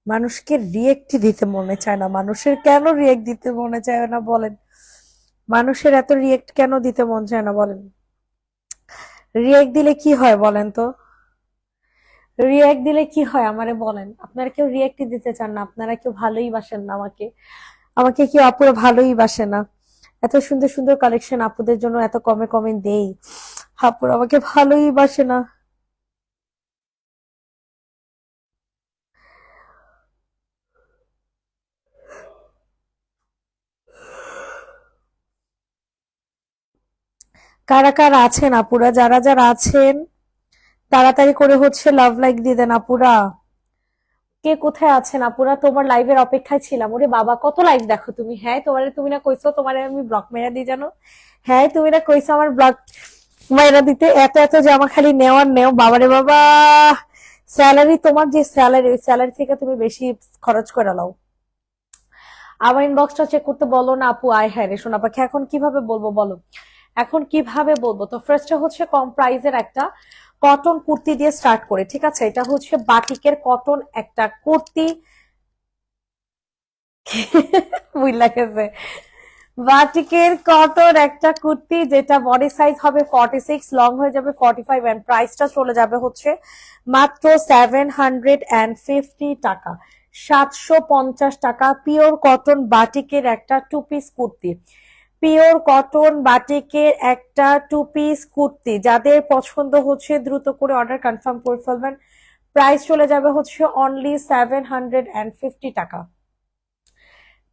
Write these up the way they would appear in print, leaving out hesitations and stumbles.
মানুষকে রিয়েক্ট দিতে মনে চায় না, মানুষের কেন রিয়েক্ট দিতে মনে চায় না বলেন? মানুষের এত রিয়েক্ট কেন দিতে মন চায় না বলেন? রিয়েক্ট দিলে কি হয় বলেন তো? রিয়েক্ট দিলে কি হয় আমারে বলেন? আপনারা কেউ রিয়েক্ট দিতে চান না, আপনারা কেউ ভালোই বাসেন না আমাকে। আমাকে কেউ আপুরা ভালোই বাসে না। এত সুন্দর সুন্দর কালেকশন আপুদের জন্য এত কমে কমে দেই, আপুরা আমাকে ভালোই বাসে না। কারা কারা আছেন আপুরা, যারা যারা আছেন তাড়াতাড়ি করে লাভ লাইক দিয়ে দেন আপুরা। কে কোথায় আছেন আপুরা? তোমার লাইভের অপেক্ষায় ছিলাম। ওরে বাবা, কত লাইভ দেখো তুমি! হ্যাঁ, তুমি না কইছো তোমারে আমি ব্লক মেরা দিই জানো? হ্যাঁ, তুমি না কইছো আমার ব্লক মেরা দিতে। এত এত জামা খালি নেওয়ার নেও, বাবারে বাবা। স্যালারি, তোমার যে স্যালারি, ওই স্যালারি থেকে তুমি বেশি খরচ করে লাও। আমার ইনবক্সটা চেক করতে বলো না আপু। আয় হ্যাঁ রে সোনা পাখি, এখন কিভাবে বলবো বলো? এখন কিভাবে বলবো? তো ফার্স্টে কম প্রাইজের একটা কটন কুর্তি দিয়ে স্টার্ট করে, ঠিক আছে? এটা বাটিকের কটন একটা কুর্তি। বুঝলা গেছে? বাটিকের কটন একটা কুর্তি, যেটা বডি সাইজ হবে 46, লং হয়ে যাবে 45, এন্ড প্রাইসটা চলে যাবে মাত্র 750 টাকা। 750 টাকা পিওর কটন বাটিকের একটা two piece kurti. Pure cotton বাটিকের একটা টু পিস কুর্তি, যাদের পছন্দ দ্রুত করে অর্ডার কনফার্ম করে ফেলবেন। প্রাইস চলে যাবে অনলি 750 টাকা।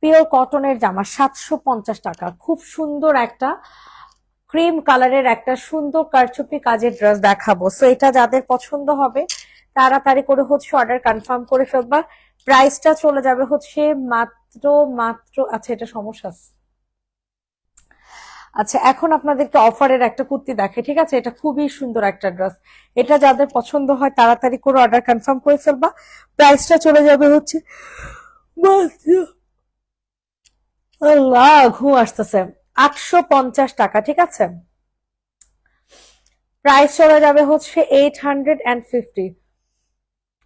পিওর কটনের জামা 750 টাকা। খুব সুন্দর একটা ক্রিম কালারের একটা সুন্দর কারচুপি কাজের ড্রেস দেখাবো। সো এটা যাদের পছন্দ হবে তাড়াতাড়ি করে অর্ডার কনফার্ম করে ফেলবা। প্রাইসটা চলে যাবে মাত্র মাত্র আচ্ছা, এটা সমস্যা আছে। আচ্ছা, এখন আপনাদেরকে অফারের একটা কুর্তি দেখে, ঠিক আছে? এটা খুবই সুন্দর একটা ড্রেস। এটা যাদের পছন্দ হয় তাড়াতাড়ি করে অর্ডার কনফার্ম করে ফেলবা। প্রাইসটা চলে যাবে মাত্র, আল্লাহ ঘুম আসতেছে, 850 টাকা, ঠিক আছে? প্রাইস চলে যাবে 850।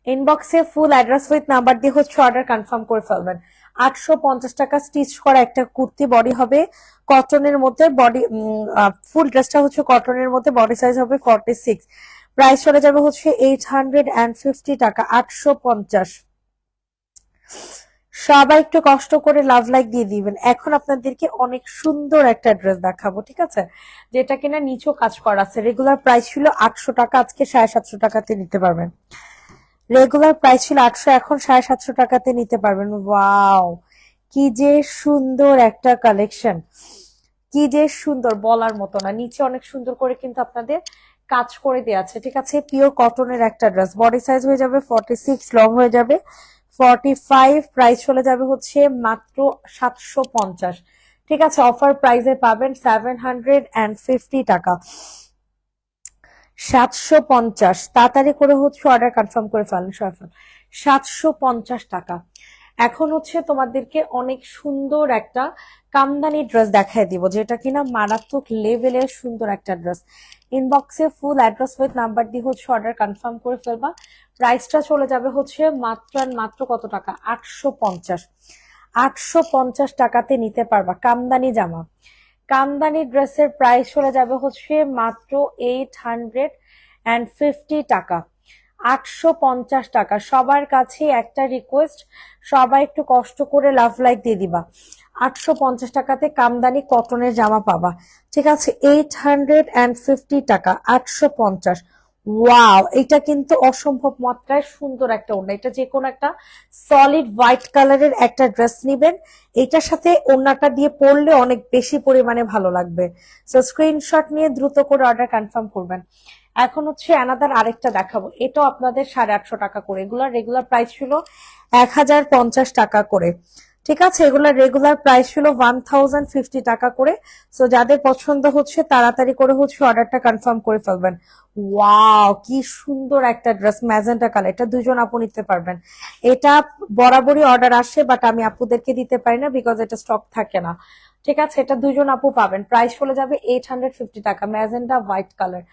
ইনবক্সে ফুল অ্যাড্রেস উইথ নাম্বার দিয়ে অর্ডার কনফার্ম করে ফেলবেন। 850 টাকা স্টিচ করা একটা কুর্তি, বডি হবে কটনের মধ্যে, বডি ফুল ড্রেসটা কটনের মধ্যে, বডি সাইজ হবে 46। প্রাইস চলে যাবে 850 টাকা। 850। সবাই একটু কষ্ট করে লাভ লাইক দিয়ে দিবেন। এখন আপনাদেরকে অনেক সুন্দর একটা ড্রেস দেখাবো, ঠিক আছে? যেটা কিনা নিচেও কাজ করা আছে। রেগুলার প্রাইস ছিল 800 টাকা, আজকে 750 টাকাতে নিতে পারবেন। রেগুলার প্রাইস ছিল 800, এখন 750 টাকাতে নিতে পারবেন। ওয়াও, কি যে সুন্দর একটা কালেকশন, কি যে সুন্দর, বলার মতো না। নিচে অনেক সুন্দর করে কিন্তু আপনাদের কাজ করে দেওয়া আছে, ঠিক আছে? পিওর কটনের একটা ড্রেস, বডি সাইজ হয়ে যাবে 46, লং হয়ে যাবে 45। প্রাইস চলে যাবে মাত্র 750, ঠিক আছে? অফার প্রাইসে পাবেন 750 টাকা। 750, তাড়াতাড়ি করে অর্ডার কনফার্ম করে ফেলেন সফল। 750 টাকা। এখন তোমাদেরকে অনেক সুন্দর একটা কামদানি ড্রেস দেখায় দিব, যেটা কিনা মারাত্মক লেভেলের সুন্দর একটা ড্রেস। ইনবক্সে ফুল অ্যাড্রেস উইথ নাম্বার দিয়ে অর্ডার কনফার্ম করে ফেলবা। প্রাইসটা চলে যাবে মাত্র আর মাত্র কত টাকা? 850। 850 টাকাতে নিতে পারবা কামদানি জামা। কামদানি ড্রেসের প্রাইস চলে যাবে মাত্র 850 টাকা। 850 টাকা। সবার কাছে একটা রিকোয়েস্ট, সবাই একটু কষ্ট করে লাভ লাইক দিয়ে দিবা। 850 টাকাতে কামদানি কটনের জামা পাবা, ঠিক আছে? 850 টাকা, 850। ওয়াও, এটা কিন্তু অসম্ভব মাত্রায় সুন্দর একটা ওড়না। এটা যে কোনো একটা সলিড হোয়াইট কালারের একটা ড্রেস নিবেন, এটার সাথে ওড়নাটা দিয়ে পরলে অনেক বেশি পরিমাণে ভালো লাগবে। সো স্ক্রিনশট নিয়ে দ্রুত করে অর্ডার কনফার্ম করবেন। এখন অ্যানাদার আরেকটা দেখাবো, এটাও আপনাদের 850 টাকা করে। এগুলোর রেগুলার প্রাইস ছিল 1050 টাকা করে, ঠিক আছে? এগুলোর রেগুলার প্রাইস ছিল 1050 টাকা করে। সো যাদের পছন্দ তাড়াতাড়ি করে অর্ডারটা কনফার্ম করে ফেলবেন। ওয়াও, কি সুন্দর একটা ড্রেস, ম্যাজেন্টা কালার। এটা দুজন আপু নিতে পারবেন। এটা বরাবরই অর্ডার আসে, বাট আমি আপুদেরকে দিতে পারি না বিকজ এটা স্টক থাকে না। ঠিক আছে, এটা দুজন আপু পাবেন। প্রাইস চলে যাবে 850 টাকা। Magenta white colour,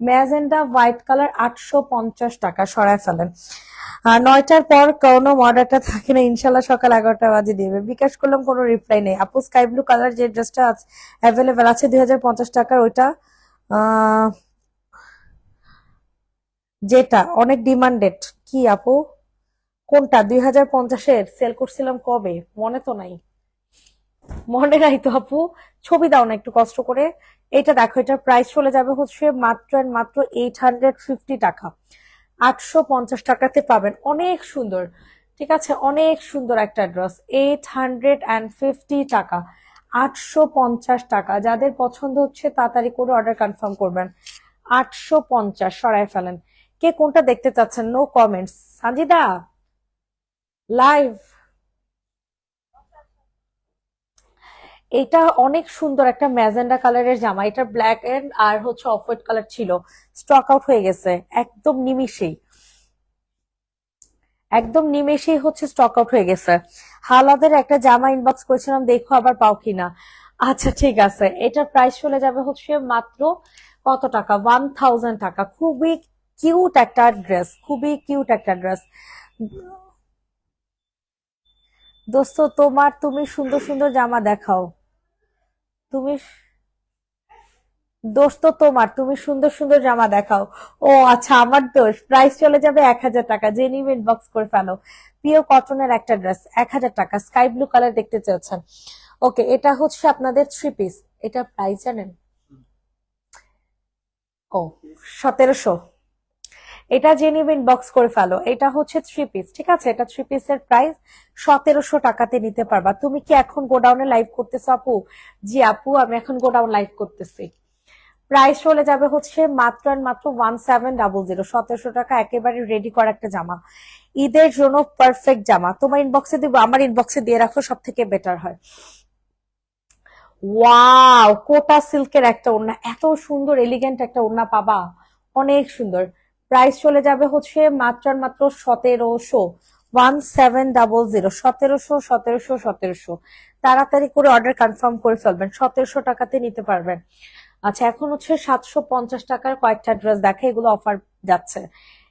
magenta white colour 850 টাকা। সরায় ফেলেন। আর 9টার পর কোনো অর্ডারটা থাকে না, ইনশাল্লাহ সকাল 11টা বাজে দিবে। বিকাশ করলাম, কোনো রিপ্লাই নেই। আপু স্কাই ব্লু কালার যে ড্রেসটা অ্যাভেলেবেল আছে 2050 টাকার, ওইটা আহ যেটা অনেক ডিমান্ডেড। কি আপু, কোনটা? 2050-এর সেল করছিলাম কবে, মনে তো নাই। মনে নাই তো আপু, ছবি দাও না একটু কষ্ট করে। এটা দেখো, এটার প্রাইস চলে যাবে হচ্ছে মাত্র এন্ড মাত্র 850 টাকা। 850 টাকাতে পাবেন, অনেক সুন্দর। ঠিক আছে, অনেক সুন্দর একটা ড্রেস। 850 টাকা, 850 টাকা। যাদের পছন্দ হচ্ছে তাড়াতাড়ি করে অর্ডার কনফার্ম করবেন। 850, সরায় ফেলেন। কে কোনটা দেখতে চাচ্ছেন? No comments. সাজিদা লাইভ। এটা অনেক সুন্দর একটা ম্যাজেন্ডা কালারের জামা। এটা ব্ল্যাক এন্ড আর হচ্ছে অফ হোয়াইট কালার ছিল, স্টক আউট হয়ে গেছে একদম নিমিষেই। একদম নিমেষেই হচ্ছে স্টক আউট হয়ে গেছে। হালাদের একটা জামা ইনবক্স করেছিলাম, দেখো আবার পাও কিনা। আচ্ছা ঠিক আছে, এটার প্রাইস চলে যাবে হচ্ছে মাত্র কত টাকা? 1000 টাকা। খুবই কিউট একটা ড্রেস, খুবই কিউট একটা ড্রেস। দোস্ত তোমার, তুমি সুন্দর সুন্দর জামা দেখাও। তুমি, দোষ তো তোমার, তুমি সুন্দর সুন্দর জামা দেখাও। ও আচ্ছা, আমার দোষ। প্রাইস চলে যাবে 1000 টাকা। যে নিবে ইনবক্স করে ফেলো। পিওর কটনের একটা ড্রেস, 1000 টাকা। স্কাই ব্লু কালার দেখতে চেয়েছেন। ওকে, এটা হচ্ছে আপনাদের 3 পিস। এটা প্রাইস জানেন? ও, 1700। এটা যে নিবে ইনবক্স করে ফেলো। এটা হচ্ছে 3 পিস, ঠিক আছে? এটা 3 পিসের প্রাইস 1700 টাকাতে নিতে পারবা। তুমি কি এখন গোডাউনে লাইভ করতেছো আপু? জি আপু, আমি এখন গোডাউন লাইভ করতেছি। প্রাইস চলে যাবে হচ্ছে মাত্র আর মাত্র 1700। 1700 টাকা, একেবারে রেডি করা একটা জামা। ঈদের জন্য পারফেক্ট জামা। তোমার ইনবক্সে দিব, আমার ইনবক্সে দিয়ে রাখো, সব থেকে বেটার হয়। ওয়াও, কোটা সিল্কের একটা ওড়না, এত সুন্দর এলিগেন্ট একটা ওড়না পাবা, অনেক সুন্দর। প্রাইস চলে যাবে হচ্ছে মাত্র আর মাত্র 1700। 1700, 1700। তাড়াতাড়ি করে অর্ডার কনফার্ম করে ফেলবেন, 1700 টাকাতে নিতে পারবেন। আচ্ছা, এখন হচ্ছে 750 টাকার কয়েকটা ড্রেস দেখে, এগুলো অফার যাচ্ছে।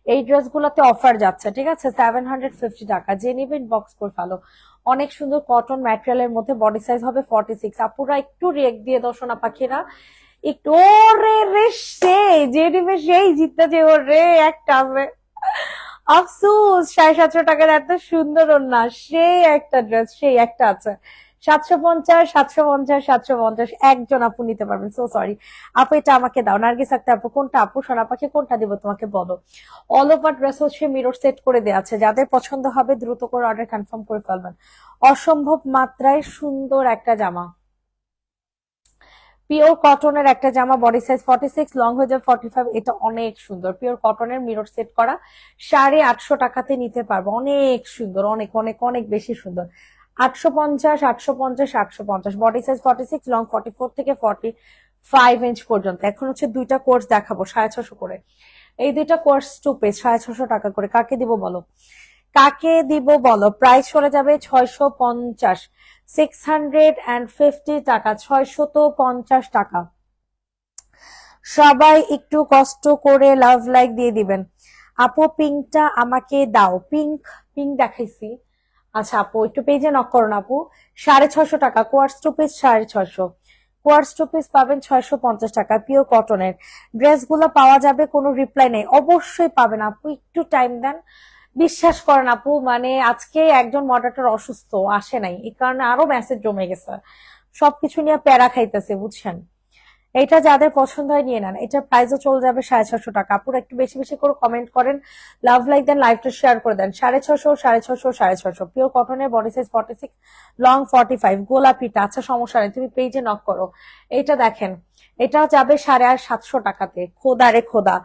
এই ড্রেসগুলোতে অফার যাচ্ছে, ঠিক আছে? 750 টাকা। যে নিবেন বক্স করে ফেলো। অনেক সুন্দর কটন ম্যাটেরিয়ালের মধ্যে, বডি সাইজ হবে 46। আপুরা একটু রিয়েক্ট দিয়ে দাও সোনা পাখিরা, একটু। ওরে রে, সেই যে নিবে সেই জিততে, যে ওরে একটা আছে। আফসোস, 750 টাকার এত সুন্দর না, সেই একটা ড্রেস, সেই একটা আছে। 750, 750, 750। একজন আপু নিতে পারবেন, সো সরি। আপু এটা আমাকে দাও। নার্গিস আক্তার আপু, কোনটা আপু? সোনা পাখি কোনটা দিব তোমাকে, বলো। অল ওভার ড্রেস হচ্ছে মিরর সেট করে দেওয়া আছে। যাদের পছন্দ হবে দ্রুত করে অর্ডার কনফার্ম করে ফেলবেন। অসম্ভব মাত্রায় সুন্দর একটা জামা। পিওর কটনের একটা জামা, বডি সাইজ 46, লং হয়ে যাবে 45। এটা অনেক সুন্দর, পিওর কটনের মিরর সেট করা। 850 টাকাতে নিতে পারবো, অনেক সুন্দর, অনেক অনেক অনেক বেশি সুন্দর। 850, 850, 850। বডি সাইজ 46, লং 44 থেকে 45 ইঞ্চ পর্যন্ত। এখন হচ্ছে দুইটা কোর্স দেখাবো 650 করে। এই দুইটা কোর্স 2 পিস, 650 টাকা করে। কাকে দিব বলো, কাকে দিব বলো? প্রাইস চলে যাবে 650। 650 টাকা, 650 টাকা। সবাই একটু কষ্ট করে লাভ লাইক দিয়ে দিবেন। আপু পিঙ্কটা আমাকে দাও। পিঙ্ক, পিঙ্ক দেখাইছি। আচ্ছা আপু, একটু পেজে নক করুন আপু। 650 টাকা কোয়ার্স 2 পিস, 650। কোয়ার্স 2 পিস পাবেন 650 টাকা, পিওর কটনের। ড্রেসগুলো পাওয়া যাবে, কোনো রিপ্লাই নেই। অবশ্যই পাবেন আপু, একটু টাইম দেন। বিশ্বাস করেন আপু, মানে আজকে একজন মডারেটর অসুস্থ, আসে নাই, এই কারণে আরো মেসেজ জমে গেছে। সবকিছু নিয়ে প্যারা খাইতেছে, বুঝছেন? এটা যাদের পছন্দ হয় নিয়ে নেন। এটার প্রাইসও চলে যাবে 650 টাকা। আপুরা একটু বেশি বেশি করে কমেন্ট করেন, লাভ লাইক দেন, লাইভটা শেয়ার করে দেন। 650, 650, 650। পিওর কটনের, বডি সাইজ 46, লং 45। গোলাপিটা আচ্ছা সমস্যা নেই, তুমি পেজে নক করো। এটা দেখেন, এটা যাবে 750 টাকাতে। খোদা রে খোদা,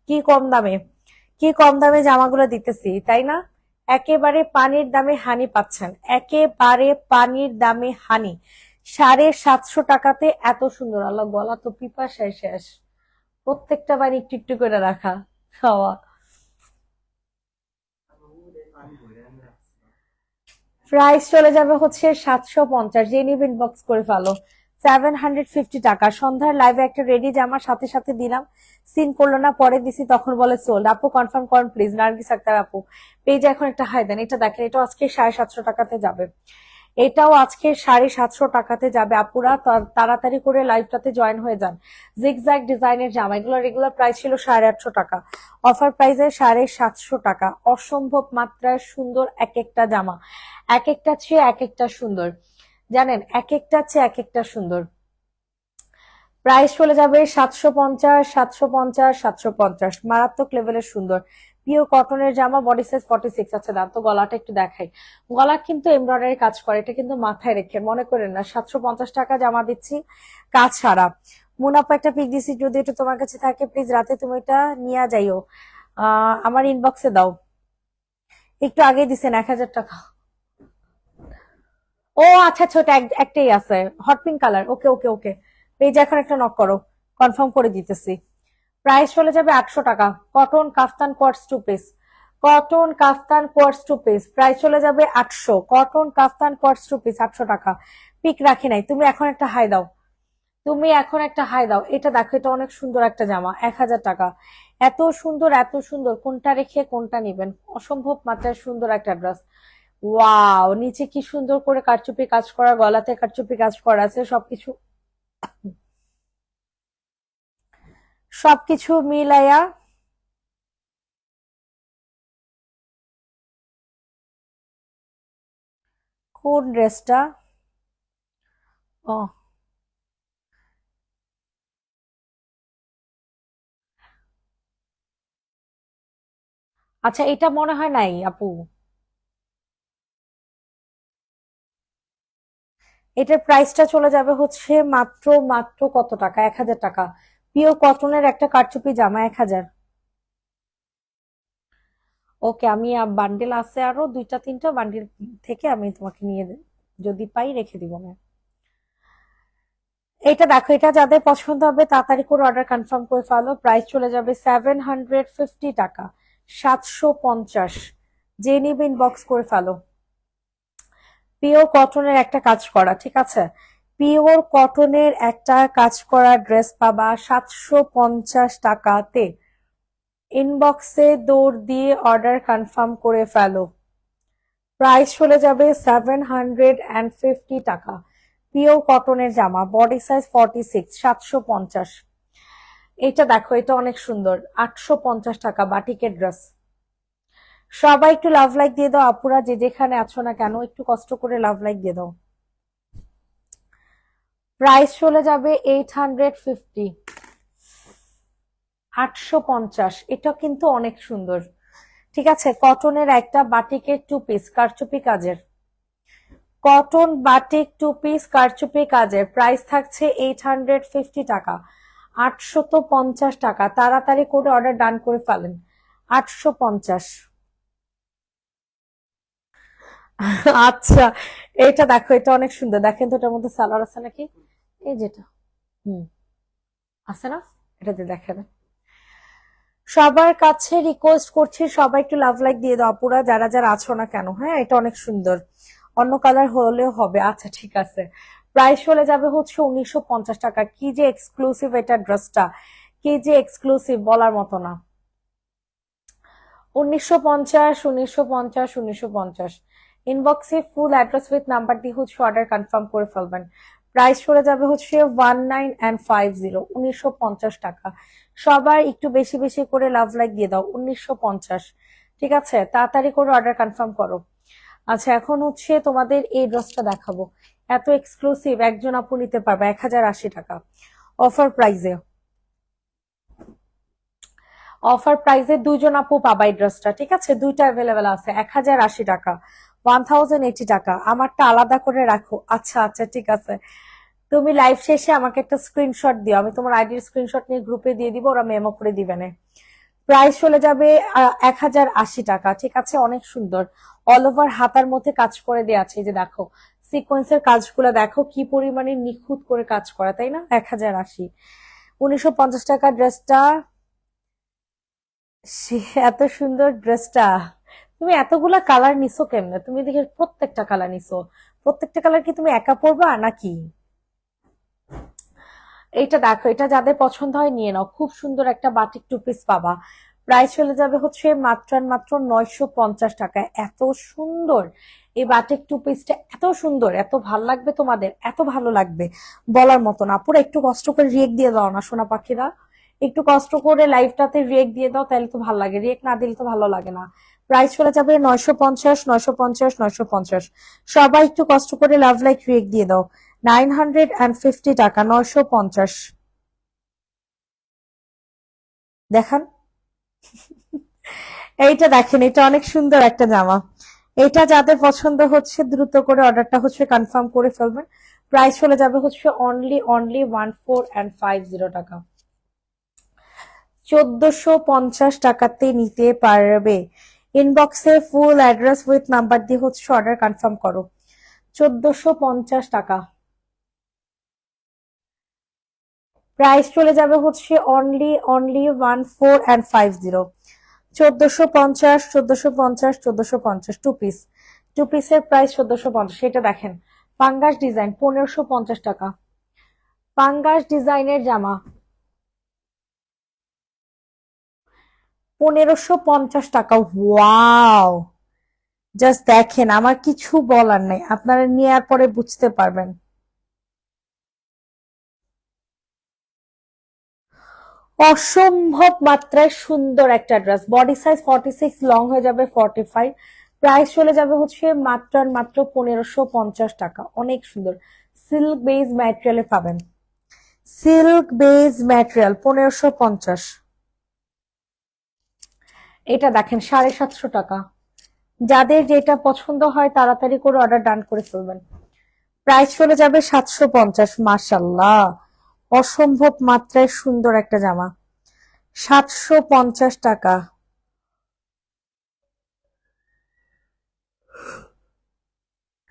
কি কম দামে, কি কম দামে জামাগুলো দিতেছি, তাই না? একেবারে পানির দামে হানি পাচ্ছেন, একেবারে পানির দামে হানি। 750 টাকাতে এত সুন্দর, আল্লাহ গলা তো পিপাসায় শেষ। প্রত্যেকটা বাড়ি একটু একটু করে রাখা খাওয়া। প্রাইস চলে যাবে হচ্ছে 750, যে নিবে ইনবক্স করে ফেলো। 750 টাকা। সন্ধ্যার লাইভে একটা রেডি জামা সাথে সাথে দিলাম, সিন করলো না, পরে দিছি তখন বলে সোল্ড। আপু কনফার্ম করেন প্লিজ, নার্গিস আক্তার আপু। পেজে এখন একটা হাই দেন, এটা দেখেন, এটা আজকে 750 টাকাতে যাবে। এটাও আজকে 750 টাকাতে যাবে আপুরা, তাড়াতাড়ি করে লাইভটাতে জয়েন হয়ে যান। জিগজ্যাগ ডিজাইনের জামা, এগুলো রেগুলার প্রাইস ছিল 850 টাকা, অফার প্রাইসে 750 টাকা। অসম্ভব মাত্রায় সুন্দর এক একটা জামা, এক একটা চেয়ে এক একটা সুন্দর, জানেন, এক একটা চেয়ে এক একটা সুন্দর। প্রাইস চলে যাবে 750, 750, 750, মারাত্মক লেভেলের সুন্দর পিওর কটনের জামা, বডি সাইজ 46। আচ্ছা দাম তো, গলাটা একটু দেখাই। গলা কিন্তু এমব্রয়ডারি কাজ করে, এটা কিন্তু মাথায় রেখে মনে করেন না 750 টাকা জামা দিচ্ছি কাজ ছাড়া। মুনাফা একটা পিক দিছি, যদি এটা তোমার কাছে থাকে প্লিজ রাতে তুমি এটা নিয়ে যাইও, আমার ইনবক্সে দাও। একটু আগে দিছেন 1000 টাকা। ও আচ্ছা আচ্ছা, ওটা একটাই আছে, হট পিঙ্ক কালার। ওকে ওকে ওকে, পেজে এখন একটা নক করো, কনফার্ম করে দিতেছি। প্রাইস চলে যাবে 800 টাকা। কটন কাফতান কোয়ার্টস 2 পিস, কটন কাফতান কোয়ার্টস 2 পিস, প্রাইস চলে যাবে 800। কটন কাফতান কোয়ার্টস 2 পিস 800 টাকা। পিক রাখি নাই, তুমি এখন একটা হাই দাও, তুমি এখন একটা হাই দাও। এটা দেখো, এটা অনেক সুন্দর একটা জামা, 1000 টাকা। এত সুন্দর এত সুন্দর, কোনটা রেখে কোনটা নিবেন, অসম্ভব মাত্রায় সুন্দর একটা ড্রেস। ওয়াও, নিচে কি সুন্দর করে কারচুপি কাজ করা, গলাতে কারচুপি কাজ করা আছে, সবকিছু সবকিছু মিলাইয়া। কোন ড্রেসটা? ও আচ্ছা, এটা মনে হয় নাই আপু। এটার প্রাইসটা চলে যাবে হচ্ছে মাত্র মাত্র কত টাকা, 1000 টাকা। পিওর কটনের একটা কারচুপি জামা 1000। ওকে, আমি বান্ডেল আছে আরো দুইটা তিনটা বান্ডেল, থেকে আমি তোমাকে নিয়ে যদি পাই রেখে দিব না। এটা দেখো, এটা যাদের পছন্দ হবে তাড়াতাড়ি করে অর্ডার কনফার্ম করে ফেলো। প্রাইস চলে যাবে 750 টাকা, 750। যে নিবে ইনবক্স করে ফেলো। পিওর কটনের একটা কাজ করা, ঠিক আছে, পিওর কটনের একটা কাজ করা ড্রেস পাবা 750 টাকাতে। ইনবক্সে দৌড় দিয়ে অর্ডার কনফার্ম করে ফেলো। প্রাইস চলে যাবে 750 টাকা। পিওর কটনের জামা, বডি সাইজ 46, 750। এটা দেখো, এটা অনেক সুন্দর, 850 টাকা বাটিকের ড্রেস। সবাই একটু লাভ লাইক দিয়ে দাও আপুরা, যে যেখানে আছো না কেন একটু কষ্ট করে লাভ লাইক দিয়ে দাও। প্রাইস চলে যাবে 850, 850। এটা কিন্তু অনেক সুন্দর, ঠিক আছে, কটনের একটা বাটিকের 2 পিস কারচুপি কাজের, কটন বাটিক 2 পিস কারচুপি কাজের। প্রাইস থাকছে 850 টাকা, 850 টাকা। তাড়াতাড়ি করে অর্ডার ডান করে ফেলেন, 850। আচ্ছা, এটা দেখো, এটা অনেক সুন্দর, দেখেন তো এটার মধ্যে সালোয়ার আছে নাকি। এই যেটা, হুম, আছে না, এটাতে দেখেন। সবার কাছে রিকোয়েস্ট করছি, সবাই একটু লাভ লাইক দিয়ে দাও আপুরা, যারা যারা আছো না কেন। হ্যাঁ, এটা অনেক সুন্দর, অন্য কালার হলেও হবে। আচ্ছা ঠিক আছে। প্রাইস চলে যাবে হচ্ছে 1950 টাকা। কি যে এক্সক্লুসিভ এটা ড্রেসটা, কি যে এক্সক্লুসিভ, বলার মতো না। 1950, 1950, 1950। ইনবক্সে ফুল অ্যাড্রেস উইথ নাম্বার দিয়ে হচ্ছে অর্ডার কনফার্ম করে ফেলবেন। প্রাইস চলে যাবে হচ্ছে 1950, 1950 টাকা। সবাই একটু বেশি বেশি করে লাভ লাইক দিয়ে দাও, 1950। ঠিক আছে, তাড়াতাড়ি করে অর্ডার কনফার্ম করো। আচ্ছা, এখন হচ্ছে তোমাদের এই ড্রেসটা দেখাবো, এত এক্সক্লুসিভ, একজন আপু নিতে পারবে 1080 টাকা অফার প্রাইজে। অফার প্রাইসে দুইজন আপু পাবা এই ড্রেসটা, ঠিক আছে, দুইটা অ্যাভেলেবেল আছে, 1080 টাকা, 1080 টাকা। আমারটা আলাদা করে রাখো। আচ্ছা আচ্ছা ঠিক আছে, তুমি লাইভ শেষে আমাকে একটা স্ক্রিনশট দিও, আমি তোমার আইডির স্ক্রিনশট নিয়ে গ্রুপে দিয়ে দিব, ওরা মেমো করে দিবে না। প্রাইস চলে যাবে 1080 টাকা, ঠিক আছে, অনেক সুন্দর। অল ওভার হাতার মধ্যে কাজ করে দেওয়া আছে, এই যে দেখো সিকোয়েন্সের কাজগুলো দেখো কি পরিমাণে নিখুঁত করে কাজ করা, তাই না, 1080। 1950 টাকা ড্রেসটা, সে এত সুন্দর ড্রেসটা তুমি এতগুলা কালার নিছো কেমনে? তুমি দেখে প্রত্যেকটা কালার নিছো। প্রত্যেকটা কালার কি তুমি একা পরবা নাকি? এইটা দেখো, এটা যাদের পছন্দ হয় নিয়ে নাও, খুব সুন্দর একটা বাটিক টু পিস পাবা। প্রাইস চলে যাবে হচ্ছে মাত্র আর মাত্র 950 টাকায়। এত সুন্দর এই বাটিক টু পিসটা, এত সুন্দর, এত ভাল লাগবে তোমাদের, এত ভালো লাগবে বলার মতো না। পুরো একটু কষ্ট করে রিয়েক্ট দিয়ে দাও না সোনা পাখিরা, একটু কষ্ট করে লাইভটাতে রিয়েক্ট দিয়ে দাও, তাহলে তো ভালো লাগে, রিয়েক্ট না দিলে তো ভালো লাগে না। প্রাইস চলে যাবে 950, 950, 950। সবাই একটু কষ্ট করে লাভ লাইক রিয়েক্ট দিয়ে দাও। 950 টাকা, 950। দেখান, এইটা দেখেন, এটা অনেক সুন্দর একটা জামা। এটা যাদের পছন্দ হচ্ছে দ্রুত করে অর্ডারটা হচ্ছে কনফার্ম করে ফেলবেন। প্রাইস চলে যাবে হচ্ছে অনলি অনলি 1450 টাকা। 1450 টাকাতে নিতে পারবে। ইনবক্সে ফুল অ্যাড্রেস উইথ নাম্বার দিয়ে হচ্ছে অর্ডার কনফার্ম করো। 1450 টাকা। প্রাইস চলে যাবে হচ্ছে only only 1450। 1450, 1450, 1450 two piece. Two পিসের প্রাইস 1450। সেটা দেখেন, পাঙ্গাস ডিজাইন, 1550 টাকা। পাঙ্গাস ডিজাইনের জামা 1550 টাকা। ওয়াও, জাস্ট দেখেন, আমার কিছু বলার নাই, আপনারা নেওয়ার পরে বুঝতে পারবেন। অসম্ভব মাত্রায় সুন্দর একটা ড্রেস, বডি সাইজ 46, লং হয়ে যাবে 45। প্রাইস চলে যাবে হচ্ছে মাত্র আর মাত্র 1550 টাকা। অনেক সুন্দর, সিল্ক বেজ ম্যাটেরিয়ালে পাবেন। Silk base material 1550। এটা দেখেন 750 টাকা। যাদের যেটা পছন্দ হয় তাড়াতাড়ি করে অর্ডার ডান করে ফেলবেন। প্রাইস চলে যাবে 750। মাশাল্লাহ, অসম্ভব মাত্রায় সুন্দর একটা জামা। 750 টাকা।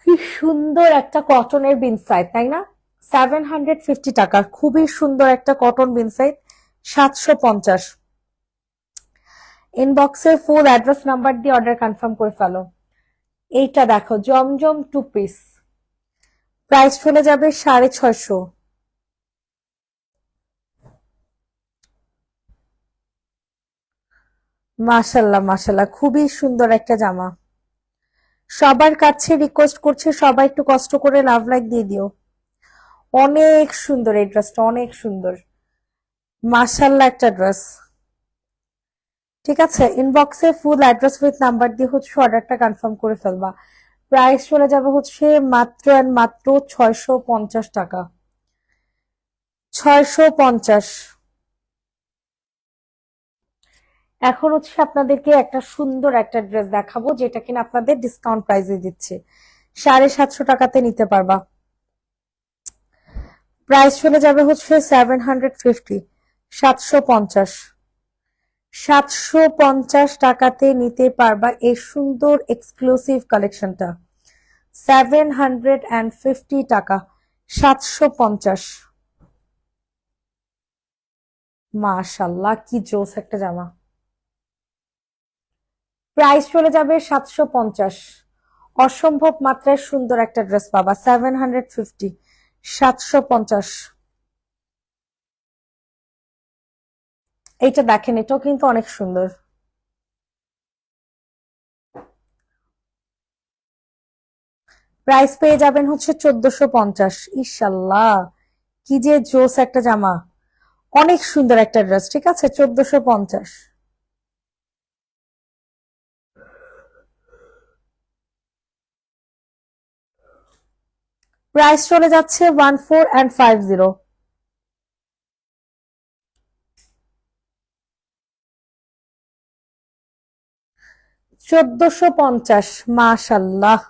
কি সুন্দর একটা কটনের বিনসাইড, তাই না? 750 টাকা, খুবই সুন্দর একটা কটন বিনসাইড। 750। ইনবক্সে ফুল অ্যাড্রেস নাম্বার দিয়ে অর্ডার কনফার্ম করে ফেলো। এইটা দেখো, জমজম টু পিস। প্রাইস চলে যাবে 650। মাশাল্লাহ মাশাল্লাহ, খুবই সুন্দর একটা জামা। সবার কাছে রিকোয়েস্ট করছে, সবাই একটু কষ্ট করে লাভ লাইক দিয়ে দিও। অনেক সুন্দর এই ড্রেসটা, অনেক সুন্দর। মাশাল্লাহ একটা ড্রেস। ঠিক আছে, ইনবক্সে ফুল অ্যাড্রেস উইথ নাম্বার দিয়ে হচ্ছে অর্ডারটা কনফার্ম করে ফেলবা। প্রাইস চলে যাবে হচ্ছে মাত্র আর মাত্র 650 টাকা। 650। এখন হচ্ছে আপনাদেরকে একটা সুন্দর একটা ড্রেস দেখাবো, যেটা কিনা আপনাদের ডিসকাউন্ট প্রাইসে দিচ্ছে। 750 টাকাতে নিতে পারবা। প্রাইস চলে যাবে হচ্ছে 750। 750। 750 টাকাতে নিতে পারবা এই সুন্দর এক্সক্লুসিভ কালেকশনটা। 750 টাকা। 750। মাশাল্লাহ, কি জোস একটা জামা। প্রাইস চলে যাবে 750। অসম্ভব মাত্রায় সুন্দর একটা ড্রেস পাবা। 750। 750। এইটা দেখেন, এটাও কিন্তু অনেক সুন্দর। প্রাইস পেয়ে যাবেন হচ্ছে 1450। ইনশাল্লাহ, কি যে জোস একটা জামা, অনেক সুন্দর একটা ড্রেস। ঠিক আছে, 1450। প্রাইস চলে যাচ্ছে 1450। 1450। মাশাল্লাহ,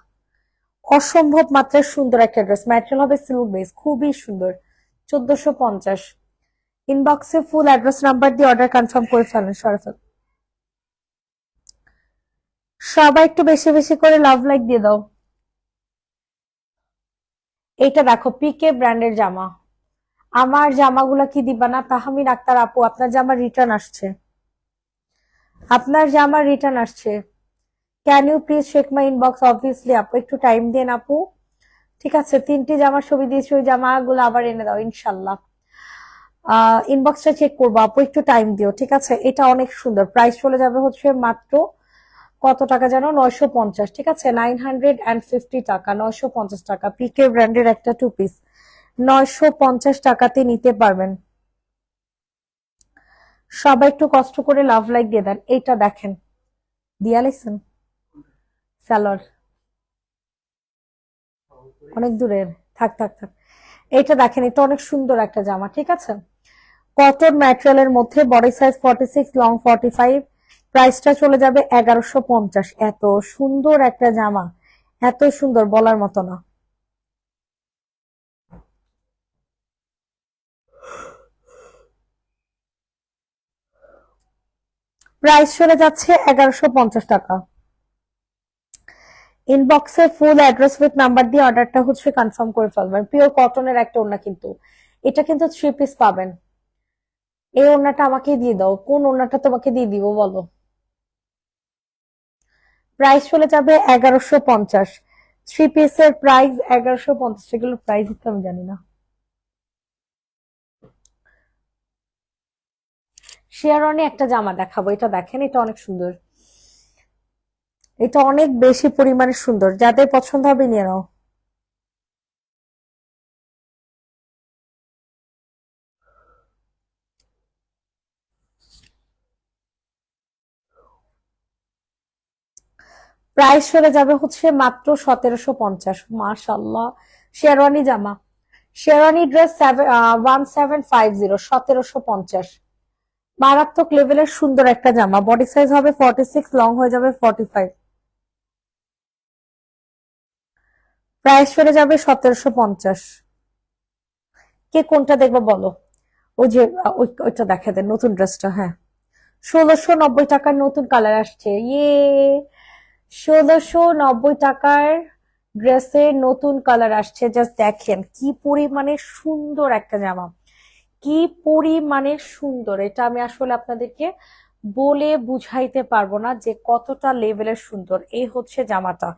অসম্ভব মাত্রায় সুন্দর একটা ড্রেস, ম্যাটেরিয়াল হবে সিল্ক বেস, খুবই সুন্দর। 1450। ইনবক্সে ফুল অ্যাড্রেস নাম্বার দিয়ে অর্ডার কনফার্ম করে ফেলেন সরফত। সবাই একটু বেশি বেশি করে লাভ লাইক দিয়ে দাও। এইটা দেখো, পিকে ব্র্যান্ডের জামা। আমার জামাগুলা কি দিবা না? তাহমিন আক্তার আপু, আপনার জামা রিটার্ন আসছে। আপনার জামা রিটার্ন আসছে। Can you please check my inbox? Obviously আপু, একটু টাইম দেন আপু। ঠিক আছে, 3টি জামার ছবি দিয়েছি, ওই জামাগুলো আবার এনে দাও ইনশাল্লাহ। ইনবক্সটা চেক করবো আপু, একটু টাইম দিও। ঠিক আছে, এটা অনেক সুন্দর। প্রাইস চলে যাবে হচ্ছে মাত্র কত টাকা যেন, 950। ঠিক আছে, 950 টাকা, 950 টাকা। পিকে ব্র্যান্ডের একটা 2 পিস 950 টাকাতে নিতে পারবেন। সবাই একটু কষ্ট করে লাভ লাইক দিয়ে দেন। এইটা দেখেন, দিয়া লাইছেন সালোয়ার অনেক দূরের, থাক থাক থাক। এইটা দেখেন, এটা অনেক সুন্দর একটা জামা। ঠিক আছে, কটন ম্যাটেরিয়ালের মধ্যে, বডি সাইজ 46, লং 45। প্রাইসটা চলে যাবে 1150। এত সুন্দর একটা জামা, এত সুন্দর বলার মতো না। প্রাইস চলে যাচ্ছে 1150 টাকা। ইনবক্সে ফুল অ্যাড্রেস উইথ নাম্বার দিয়ে অর্ডারটা হচ্ছে কনফার্ম করে ফেলবেন। পিওর কটনের একটা ওড়না কিন্তু, এটা কিন্তু 3 পিস পাবেন। এই ওড়নাটা আমাকে দিয়ে দাও, কোন ওড়নাটা তোমাকে দিয়ে দিব বলো? প্রাইস চলে যাবে 1150। 3 পিসের প্রাইস 1150। এগুলোর প্রাইস তো আমি জানি না। শেরওয়ানি একটা জামা দেখাবো, এটা দেখেন, এটা অনেক সুন্দর। এটা অনেক বেশি পরিমাণে সুন্দর, যাদের পছন্দ হবে নিয়ে নাও। প্রাইস চলে যাবে হচ্ছে মাত্র 1750। মাশাল্লাহ, শেরওয়ানি জামা, শেরওয়ানি ড্রেস 1750, 1750। মারাত্মক লেভেলের সুন্দর একটা জামা। বডি সাইজ হবে 46, লং হয়ে যাবে 45। প্রাইস চলে যাবে 1750। কে কোনটা দেখবো বলো? ওই যে ওইটা দেখা দেন, নতুন ড্রেসটা। হ্যাঁ, 1690 টাকার নতুন কালার আসছে, ইয়ে। 1690 টাকার ড্রেসের নতুন কালার আসছে। জাস্ট দেখেন কি পরিমাণে সুন্দর একটা জামা, কি পরিমাণে সুন্দর। এটা আমি আসলে আপনাদেরকে বলে বুঝাইতে পারবো না যে কতটা লেভেলের সুন্দর। এই হচ্ছে জামাটা।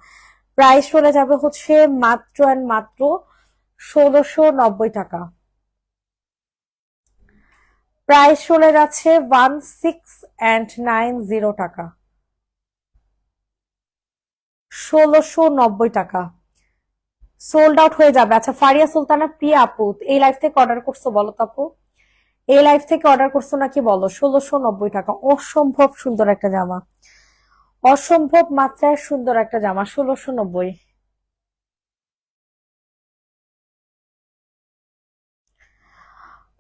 প্রাইস চলে যাবে হচ্ছে মাত্র অ্যান্ড মাত্র 1690 টাকা। প্রাইস চলে যাচ্ছে 1690 টাকা, 1690 টাকা। সোল্ড আউট হয়ে যাবে। আচ্ছা, ফারিয়া সুলতানা প্রিয়া আপু, এই লাইফ থেকে অর্ডার করছো বলো তো আপু? এই লাইফ থেকে অর্ডার করছো নাকি বলো? 1690 টাকা, অসম্ভব সুন্দর একটা জামা, অসম্ভব মাত্রায় সুন্দর একটা জামা, 1690।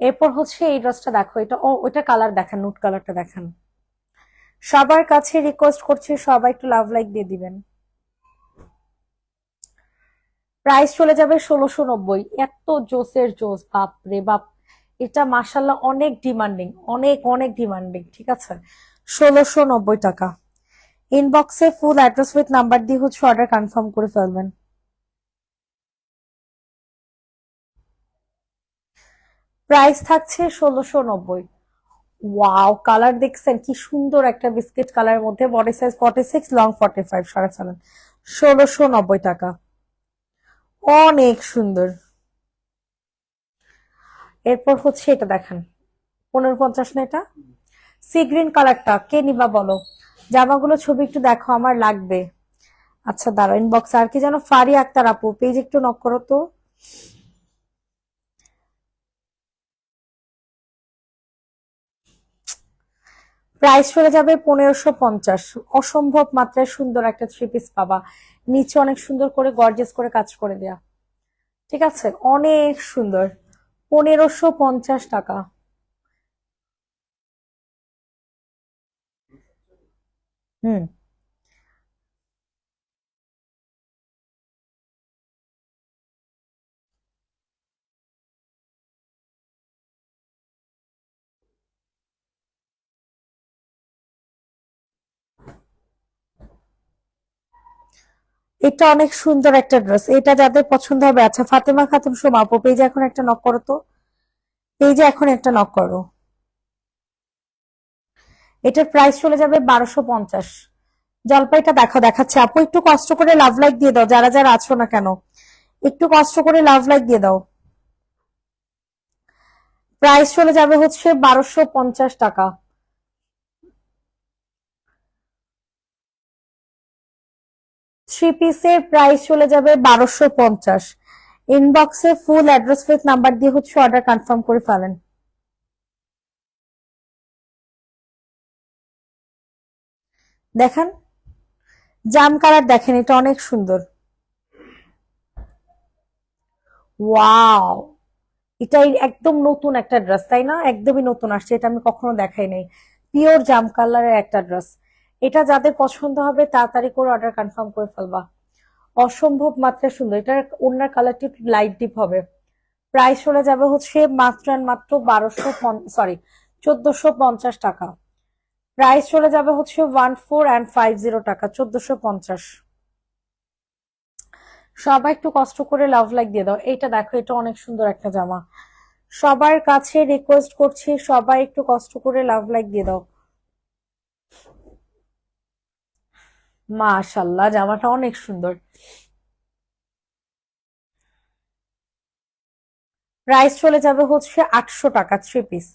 এরপর হচ্ছে এই ড্রেসটা দেখো, এটা ওইটা কালার দেখান, নুট কালারটা দেখান। সবার কাছে রিকোয়েস্ট করছি, সবাই একটু লাভ লাইক দিয়ে দিবেন। প্রাইস চলে যাবে 1690। এত জোসের জোস, বাপ রে বাপ। এটা মাসাল্লাহ অনেক ডিমান্ডিং, অনেক অনেক ডিমান্ডিং। ঠিক আছে, 1690 টাকা। ইনবক্সে ফুল অ্যাড্রেস উইথ নাম্বার দিয়ে হচ্ছে অর্ডার কনফার্ম করে ফেলবেন। প্রাইস থাকছে 1690। ওয়াও, কালার দেখছেন কি সুন্দর, একটা বিস্কিট কালারের মধ্যে, বডি সাইজ 46, লং 45, 7.5। 1690 টাকা, অনেক সুন্দর। এরপর হচ্ছে এটা দেখেন, 1550 না এটা? সি গ্রিন কালারটা কে নিবা বলো? জামাগুলো ছবি একটু দেখো, আমার লাগবে। আচ্ছা দাঁড়াও, ইনবক্স আর কি যেন, ফারি আক্তার আপু, পেজ একটু নক করো তো। প্রাইস চলে যাবে 1550। অসম্ভব মাত্রায় সুন্দর একটা 3 পিস পাবা। নিচে অনেক সুন্দর করে গর্জেস করে কাজ করে দেয়া। ঠিক আছে, অনেক সুন্দর। 1550 টাকা। হুম। এটা অনেক সুন্দর একটা ড্রেস, এটা যাদের পছন্দ হবে। আচ্ছা, ফাতেমা খাতুন সোমা আপু, পেজে এখন একটা নক করো তো, পেজে এখন একটা নক করো। এটার প্রাইস চলে যাবে 1250। জলপাইটা দেখো, দেখাচ্ছে আপু, একটু কষ্ট করে লাভ লাইক দিয়ে দাও যারা যারা আছো না কেন, একটু কষ্ট করে লাভ লাইক দিয়ে দাও। প্রাইস চলে যাবে হচ্ছে 1250 টাকা। থ্রি পিসের প্রাইস চলে যাবে 1250। ইনবক্সে ফুল অ্যাড্রেস উইথ নাম্বার দিয়ে হচ্ছে অর্ডার কনফার্ম করে ফেলেন। দেখেন, জাম কালার দেখেন, এটা অনেক সুন্দর। ওয়াও, এটাই একদম নতুন একটা ড্রেস, তাই না? একদমই নতুন আসছে, এটা আমি কখনো দেখাই নাই। পিওর জাম কালারের একটা ড্রেস। এটা যাদের পছন্দ হবে তাড়াতাড়ি করে অর্ডার কনফার্ম করে ফেলবা। অসম্ভব মাত্রা সুন্দর, এটার ওড়নার কালারটি একটু লাইট ডিপ হবে। প্রাইস চলে যাবে হচ্ছে মাত্র আর মাত্র 1450 টাকা। প্রাইস চলে যাবে হচ্ছে 1450 টাকা, 1450। সবাই একটু কষ্ট করে লাভ লাইক দিয়ে দাও। এইটা দেখো, এটা অনেক সুন্দর একটা জামা। সবার কাছে রিকোয়েস্ট করছি, সবাই একটু কষ্ট করে লাভ লাইক দিয়ে দাও। মাশাল্লাহ, জামাটা অনেক সুন্দর। প্রাইস চলে যাবে হচ্ছে 800 টাকা, three piece,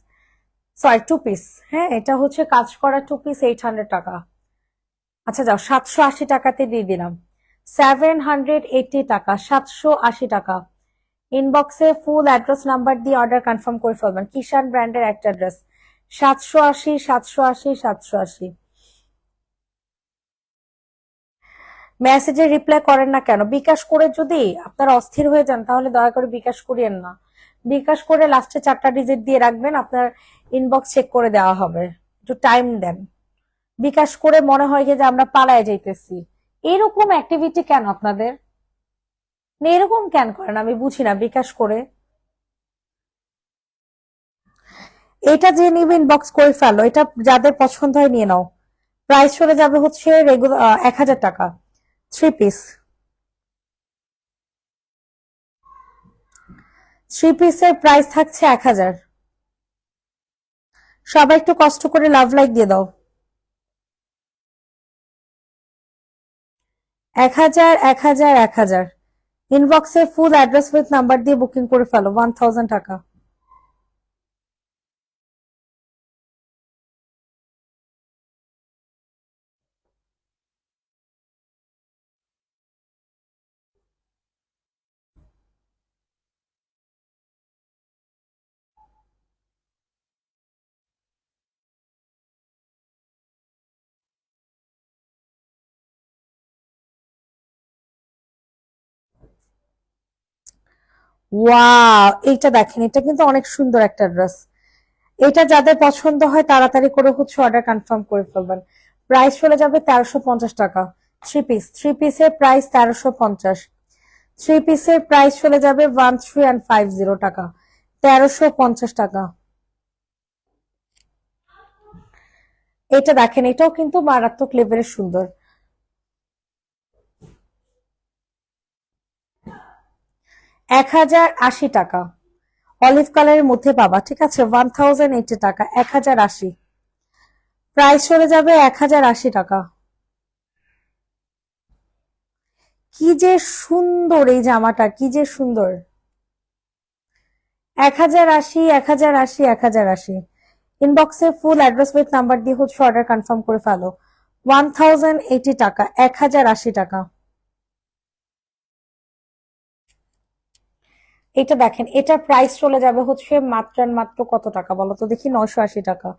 sorry two piece. হ্যাঁ, এটা হচ্ছে কাজ করা টু পিস, 800 টাকা। আচ্ছা যাও, 780 টাকাতে দিয়ে দিলাম। 780 টাকা, 780 টাকা। ইনবক্সে ফুল অ্যাড্রেস নাম্বার দিয়ে অর্ডার কনফার্ম করে ফেলবেন। কিষান ব্র্যান্ডের একটা ড্রেস। 780, 780, 780। মেসেজে রিপ্লাই করেন না কেন? বিকাশ করে যদি আপনারা অস্থির হয়ে যান তাহলে দয়া করে বিকাশ করিয়েন না। বিকাশ করে লাস্টে 4টা ডিজিট দিয়ে রাখবেন, আপনার ইনবক্স চেক করে দেওয়া হবে। একটু টাইম দেন। বিকাশ করে মনে হয় যে আমরা পালায় যাইতেছি। এরকম অ্যাক্টিভিটি কেন আপনাদের? মানে এরকম কেন করেন আমি বুঝি না। বিকাশ করে এটা যে নিবে ইনবক্স করে ফেলো, এটা যাদের পছন্দ হয় নিয়ে নাও। প্রাইস চলে যাবে হচ্ছে রেগুলার 1000 টাকা, থ্রি পিস। থ্রি পিসের প্রাইস থাকছে 1000। সবাই একটু কষ্ট করে লাভ লাইক দিয়ে দাও। 1000, 1000, 1000। ইনবক্সে ফুল অ্যাড্রেস উইথ নাম্বার দিয়ে বুকিং করে ফেলো, 1000 টাকা। ওয়াও, এইটা দেখেন, এটা কিন্তু অনেক সুন্দর একটা ড্রেস। এটা যাদের পছন্দ হয় তাড়াতাড়ি করে হচ্ছে অর্ডার কনফার্ম করে ফেলবেন। প্রাইস চলে যাবে 1350 টাকা। থ্রি পিস, থ্রি পিসের প্রাইস 1350। থ্রি পিসের প্রাইস চলে যাবে 1350 টাকা, 1350 টাকা। এটা দেখেন, এটাও কিন্তু মারাত্মক লেভেলের সুন্দর। 1080 টাকা, অলিভ কালারের মধ্যে পাবা, ঠিক আছে? 1080 টাকা, 1080। প্রাইস চলে যাবে 1080 টাকা। কি যে সুন্দর এই জামাটা, কি যে সুন্দর। 1080, 1080, 1080। ইনবক্সে ফুল অ্যাড্রেস উইথ নাম্বার দিয়ে হচ্ছে অর্ডার কনফার্ম করে ফেলো। 1080 টাকা, 1080 টাকা। এটা দেখেন, এটার প্রাইস চলে যাবে হচ্ছে মাত্র আর মাত্র কত টাকা বলো তো দেখি? 980 টাকা।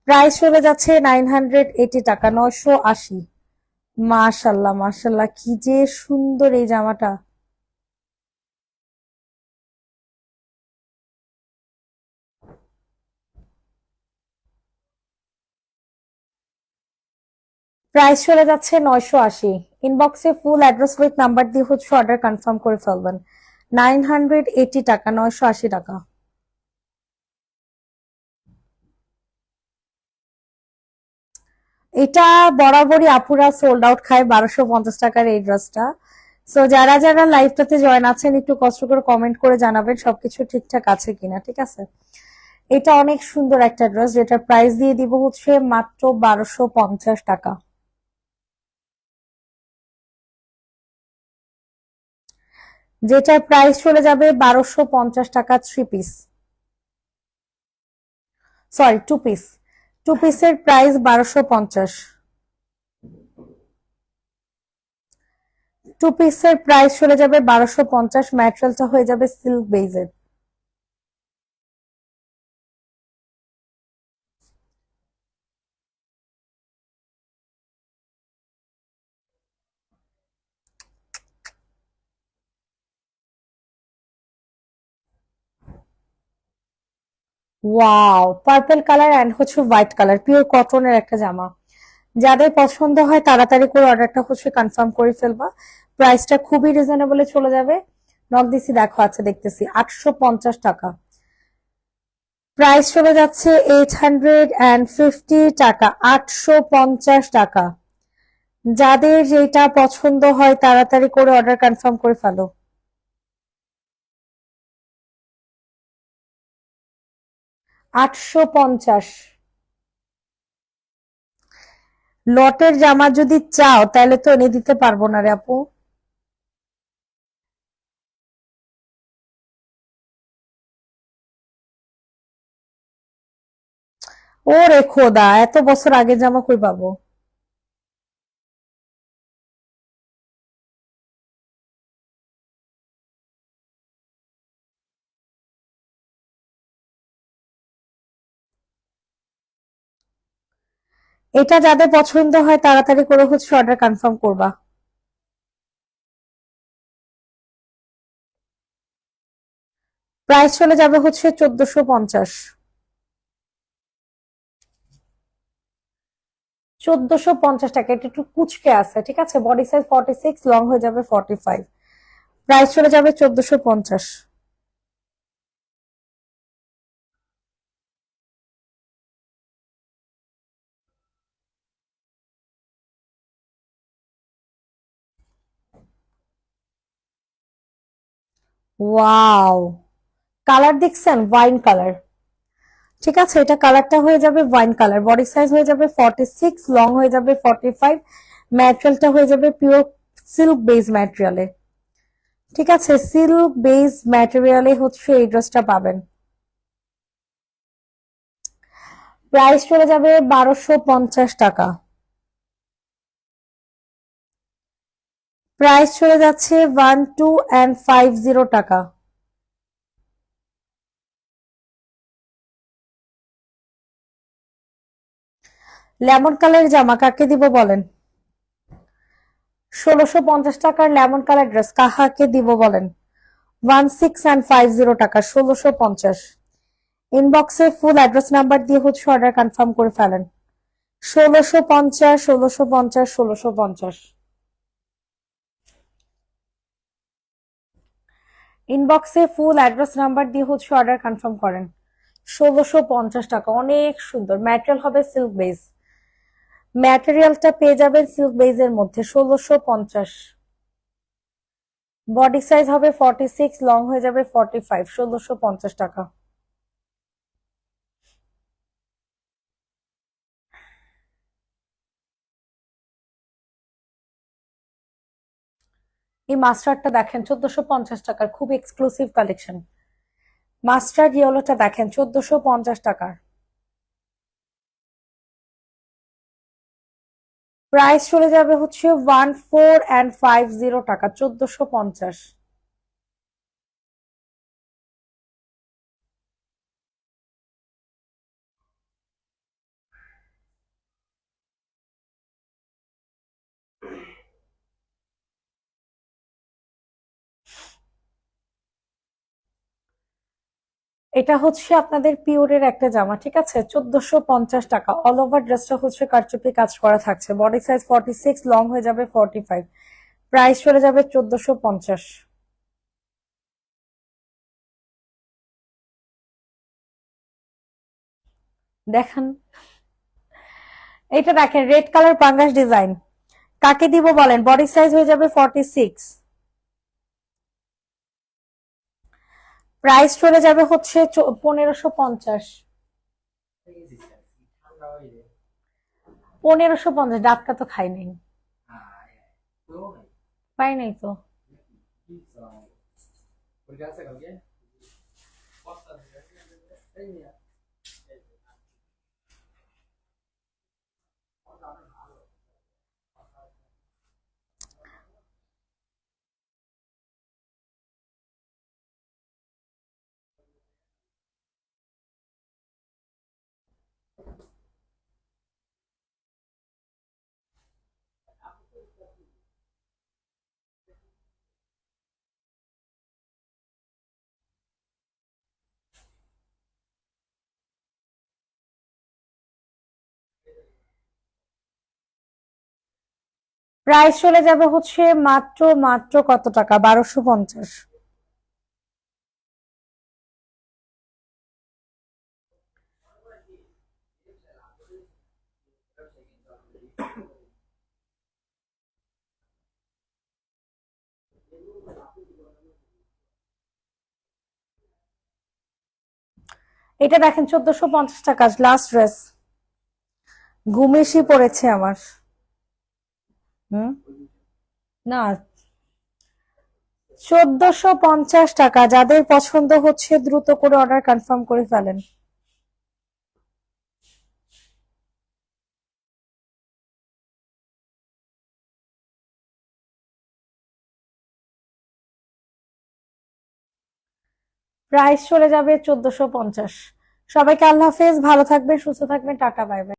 প্রাইস চলে যাচ্ছে 980 টাকা, 980। মাশাল্লাহ, মাশাল্লাহ, কি যে সুন্দর এই জামাটা। প্রাইস চলে যাচ্ছে 980। ইনবক্সে ফুল অ্যাড্রেস উইথ নাম্বার দিয়ে হচ্ছে অর্ডার কনফার্ম করে ফেলবেন। 980 টাকা, 980 টাকা। এটা বরাবরই আপুরা সোল্ড আউট খায় 1250 টাকার এই ড্রেসটা। সো যারা যারা লাইভটাতে জয়েন আছেন একটু কষ্ট করে কমেন্ট করে জানাবেন সবকিছু ঠিকঠাক আছে কিনা, ঠিক আছে? এটা অনেক সুন্দর একটা ড্রেস, যেটা প্রাইস দিয়ে দিব হচ্ছে মাত্র 1250 টাকা। যেটার প্রাইস চলে যাবে 1250 টাকা, 3 পিস, সরি 2 পিস। 2 পিসের প্রাইস 1250। 2 পিসের প্রাইস চলে যাবে 1250, ম্যাটেরিয়ালটা হয়ে যাবে সিল্ক বেজের। ওয়াও, পার্পল কালার এন্ড হচ্ছে হোয়াইট কালার, পিওর কটনের একটা জামা। যাদের পছন্দ হয় তাড়াতাড়ি করে অর্ডারটা হচ্ছে কনফার্ম করে ফেলবা। প্রাইসটা খুবই রিজনেবলে চলে যাবে। নক দিছি, দেখো আছে দেখতেছি, 850 টাকা। প্রাইস চলে যাচ্ছে 850 টাকা, 850 টাকা। যাদের যেটা পছন্দ হয় তাড়াতাড়ি করে অর্ডার কনফার্ম করে ফেলো। 850। লটের জামা যদি চাও তাহলে তো এনে দিতে পারবো না রে আপু। ওরে খোদা, এত বছর আগে জামা কই পাবো? এটা যাদের পছন্দ হয় তাড়াতাড়ি করে হচ্ছে অর্ডার কনফার্ম করবা। প্রাইস চলে যাবে হচ্ছে 1450। 1450 টাকা, এটা একটু কুচকে আছে, ঠিক আছে। বডি সাইজ 46, লং হয়ে যাবে 45। প্রাইস চলে যাবে 1450। ওয়াও, কালার দেখছেন? ওয়াইন কালার, ঠিক আছে। এটা কালারটা হয়ে যাবে ওয়াইন কালার, বডি সাইজ হয়ে যাবে 46, লং হয়ে যাবে 45। ম্যাটেরিয়ালটা হয়ে যাবে পিওর সিল্ক বেজ ম্যাটেরিয়ালে, ঠিক আছে। সিল্ক বেজ ম্যাটেরিয়ালে হচ্ছে এই ড্রেসটা পাবেন। প্রাইস চলে যাবে 1250 টাকা। প্রাইস চলে যাচ্ছে 1250 টাকা। লেমন কালার জামা কাকে দিব বলেন? 1650 টাকার লেমন কালার ড্রেস কাহাকে দিব বলেন? 1650 টাকা, 1650। ইনবক্সে ফুল অ্যাড্রেস নাম্বার দিয়ে হচ্ছে অর্ডার কনফার্ম করে ফেলেন। 1650, 1650, 1650। ইনবক্সে ফুল অ্যাড্রেস নাম্বার দিয়ে হচ্ছে অর্ডার কনফার্ম করেন। 1650 টাকা, অনেক সুন্দর ম্যাটেরিয়াল হবে সিল্ক বেজ। ম্যাটেরিয়ালটা পেয়ে যাবেন সিল্ক বেজের মধ্যে। 1650। বডি সাইজ হবে 46, লং হয়ে যাবে 45। 1650 টাকা। এই মাস্টার্ডটা দেখেন, 1450 টাকার, খুব এক্সক্লুসিভ কালেকশন। মাস্টার্ড ইয়েলোটা দেখেন, 1450 টাকার। প্রাইস চলে যাবে হচ্ছে 1450 টাকা, 1450। এটা হচ্ছে আপনাদের পিওরের একটা জামা, ঠিক আছে। 1450 টাকা। অল ওভার ড্রেসটা হচ্ছে কারচুপি কাজ করা থাকছে। বডি সাইজ 46, লং হয়ে যাবে 45। প্রাইস চলে যাবে 1450। দেখেন, এটা দেখেন, রেড কালার পাঙ্গাস ডিজাইন, কাকে দিব বলেন? বডি সাইজ হয়ে যাবে 46। প্রাইস চলে যাবে হচ্ছে 1550। 1550, ডাবটা তো খাই নাই, পাই নাই তো। প্রাইস চলে যাবে হচ্ছে মাত্র মাত্র কত টাকা, 1250। এটা দেখেন 1450 টাকা, লাস্ট ড্রেস। ঘুমেশি পড়েছে আমার। হুম। না, 1450 টাকা। যাদের পছন্দ হচ্ছে দ্রুত করে অর্ডার কনফার্ম করে ফেলেন। প্রাইস চলে যাবে 1450। সবাইকে আল্লাহ হাফেজ, ভালো থাকবেন, সুস্থ থাকবেন, টাটা, বাই বাই।